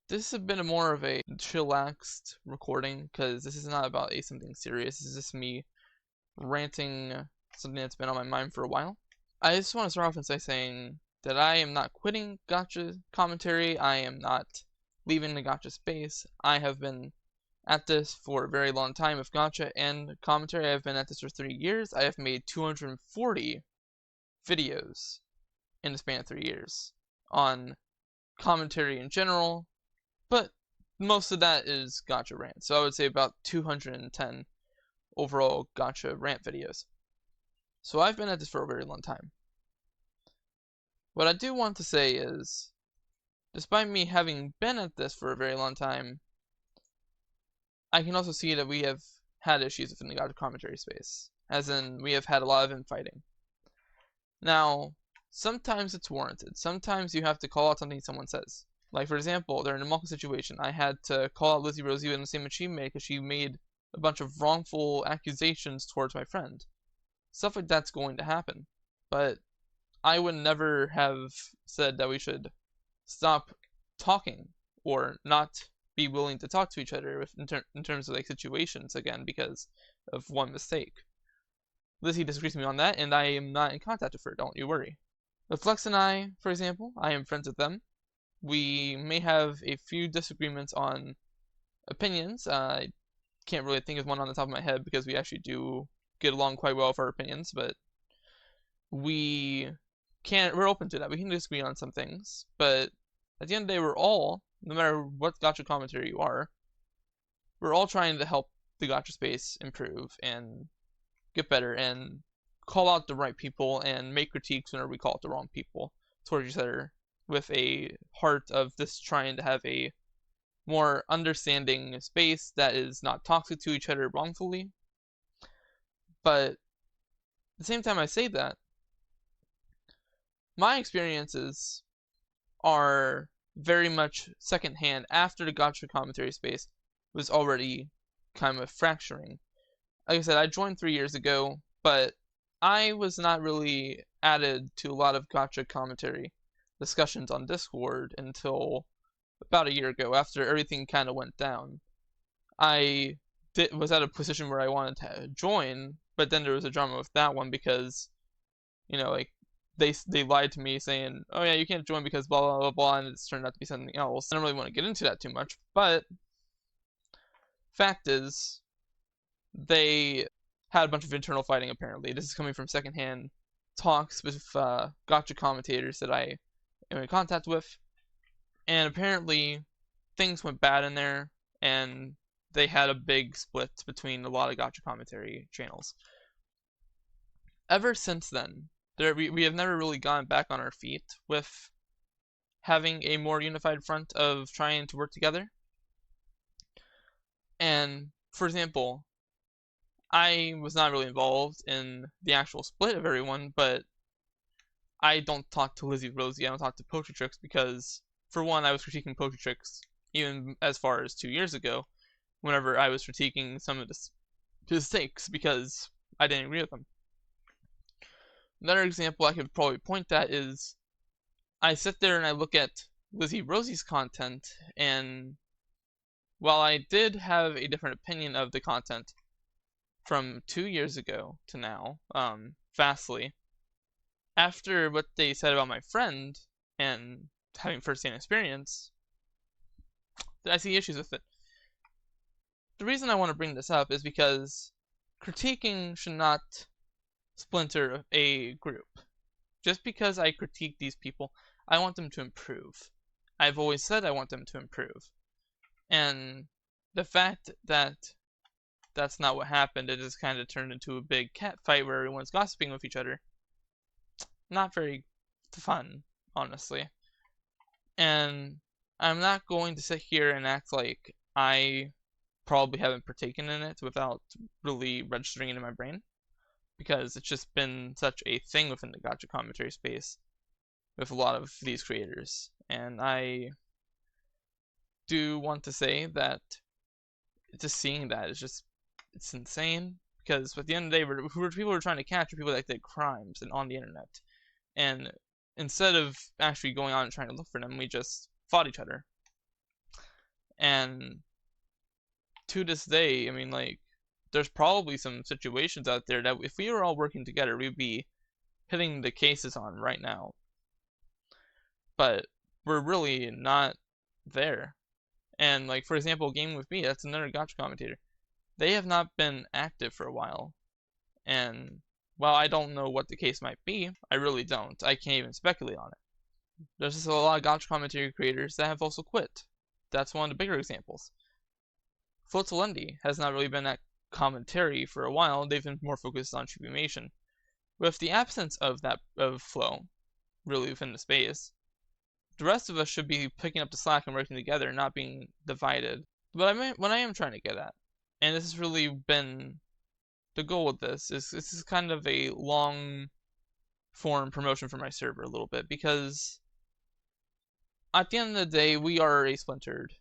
This has been more of a chillaxed recording, because this is not about something serious. This is just me ranting something that's been on my mind for a while. I just want to start off and saying that I am not quitting Gacha commentary. I am not leaving the Gacha space. I have been at this for a very long time with Gacha and commentary. I have been at this for 3 years. I have made 240 videos in the span of 3 years on commentary in general, but most of that is Gacha rant. So I would say about 210 overall Gacha rant videos. So I've been at this for a very long time. What I do want to say is, despite me having been at this for a very long time, I can also see that we have had issues within the Gacha commentary space. As in, we have had a lot of infighting. Now, sometimes it's warranted. Sometimes you have to call out something someone says. Like, for example, during a Malka situation, I had to call out Lizzie Rosie in the same achievement because she made a bunch of wrongful accusations towards my friend. Stuff like that's going to happen. But I would never have said that we should stop talking or not be willing to talk to each other in terms of like situations again because of one mistake. Lizzie disagrees with me on that, and I am not in contact with her, don't you worry. With Flex and I, for example, I am friends with them. We may have a few disagreements on opinions. I can't really think of one on the top of my head because we actually do get along quite well with our opinions, but we're open to that. We can disagree on some things, but at the end of the day, we're all, no matter what Gacha commentary you are, we're all trying to help the Gacha space improve and get better and call out the right people and make critiques whenever we call out the wrong people towards each other with a heart of this trying to have a more understanding space that is not toxic to each other wrongfully. But at the same time I say that, my experiences are very much secondhand after the Gacha commentary space was already kind of fracturing. Like I said, I joined 3 years ago, but I was not really added to a lot of Gacha commentary discussions on Discord until about a year ago, after everything kind of went down. I was at a position where I wanted to join, but then there was a drama with that one because, like, they lied to me saying, oh yeah, you can't join because blah blah blah blah, and it's turned out to be something else. I don't really want to get into that too much, but fact is, they had a bunch of internal fighting apparently. This is coming from secondhand talks with Gacha commentators that I am in contact with, and apparently things went bad in there, and they had a big split between a lot of Gacha commentary channels. Ever since then, we have never really gone back on our feet with having a more unified front of trying to work together. And, for example, I was not really involved in the actual split of everyone, but I don't talk to Lizzie Rosie, I don't talk to Poetry Tricks because, for one, I was critiquing Poetry Tricks even as far as 2 years ago, whenever I was critiquing some of the mistakes because I didn't agree with them. Another example I could probably point at is I sit there and I look at Lizzie Rosie's content, and while I did have a different opinion of the content from 2 years ago to now, vastly, after what they said about my friend and having first-hand experience, I see issues with it. The reason I want to bring this up is because critiquing should not splinter a group. Just because I critique these people, I want them to improve. I've always said I want them to improve. And the fact that that's not what happened, it just kind of turned into a big cat fight where everyone's gossiping with each other. Not very fun, honestly. And I'm not going to sit here and act like I probably haven't partaken in it without really registering it in my brain, because it's just been such a thing within the Gacha commentary space with a lot of these creators. And I do want to say that just seeing that is just, it's insane, because at the end of the day, people we're trying to catch are people that did crimes and on the internet. And instead of actually going on and trying to look for them, we just fought each other. And to this day, I mean, like, there's probably some situations out there that if we were all working together, we'd be hitting the cases on right now. But we're really not there. And, like, for example, Game With Me, that's another Gacha commentator. They have not been active for a while. And while I don't know what the case might be, I really don't. I can't even speculate on it. There's just a lot of Gacha commentary creators that have also quit. That's one of the bigger examples. Floatalendi has not really been at commentary for a while. They've been more focused on Sublimation. With the absence of flow, really within the space, the rest of us should be picking up the slack and working together, not being divided. But what I am trying to get at, and this has really been the goal with this, is this is kind of a long form promotion for my server a little bit, because at the end of the day, we are a splintered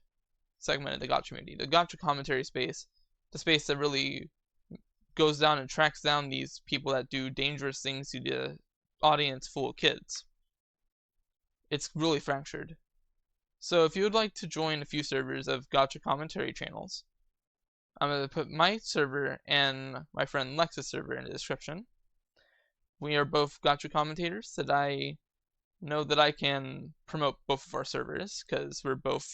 segment of the Gacha community. The Gacha commentary space, the space that really goes down and tracks down these people that do dangerous things to the audience full of kids. It's really fractured. So if you would like to join a few servers of Gacha commentary channels, I'm going to put my server and my friend Lex's server in the description. We are both Gacha commentators that I know that I can promote both of our servers, because we're both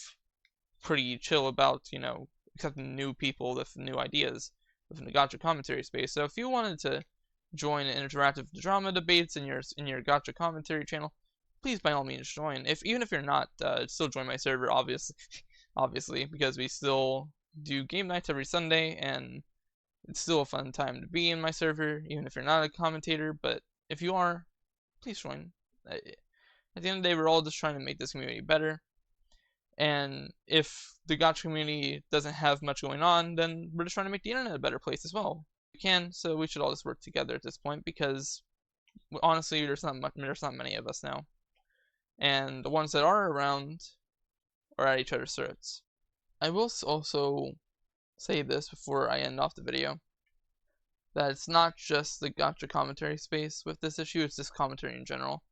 pretty chill about, you know, accepting new people with new ideas within the Gacha commentary space. So if you wanted to join interactive drama debates in your Gacha commentary channel, please by all means join. Even if you're not, still join my server, obviously, because we still do game nights every Sunday, and it's still a fun time to be in my server, even if you're not a commentator. But if you are, please join. At the end of the day, we're all just trying to make this community better. And if the Gacha community doesn't have much going on, then we're just trying to make the internet a better place as well. We can, so we should all just work together at this point, because honestly, there's not many of us now. And the ones that are around are at each other's throats. I will also say this before I end off the video, that it's not just the Gacha commentary space with this issue, it's just commentary in general.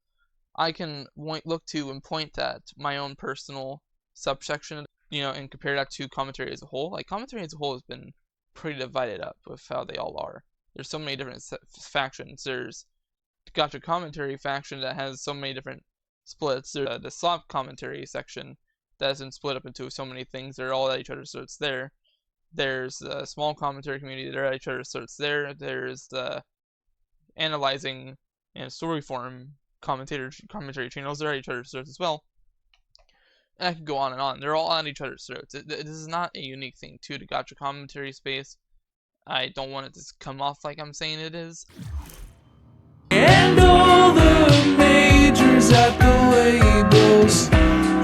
I can look to and point at my own personal subsection, you know, and compare that to commentary as a whole. Like, commentary as a whole has been pretty divided up with how they all are. There's so many different factions. There's the Gacha commentary faction that has so many different splits. There's the soft commentary section that has been split up into so many things. They're all at each other's throats there. There's the small commentary community. They're at each other's throats there. There's the analyzing and story form commentary channels. They're at each other's throats as well. And I could go on and on. They're all at each other's throats. This is not a unique thing to the Gacha commentary space. I don't want it to come off like I'm saying it is. And all the majors at the labels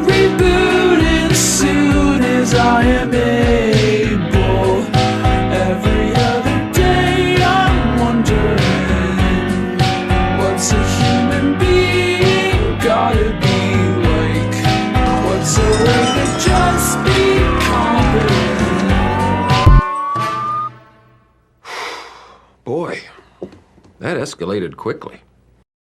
rebooting soon as I am able. Every other day I'm wondering, what's a human being gotta be like? What's a way to just be competent? Boy, that escalated quickly.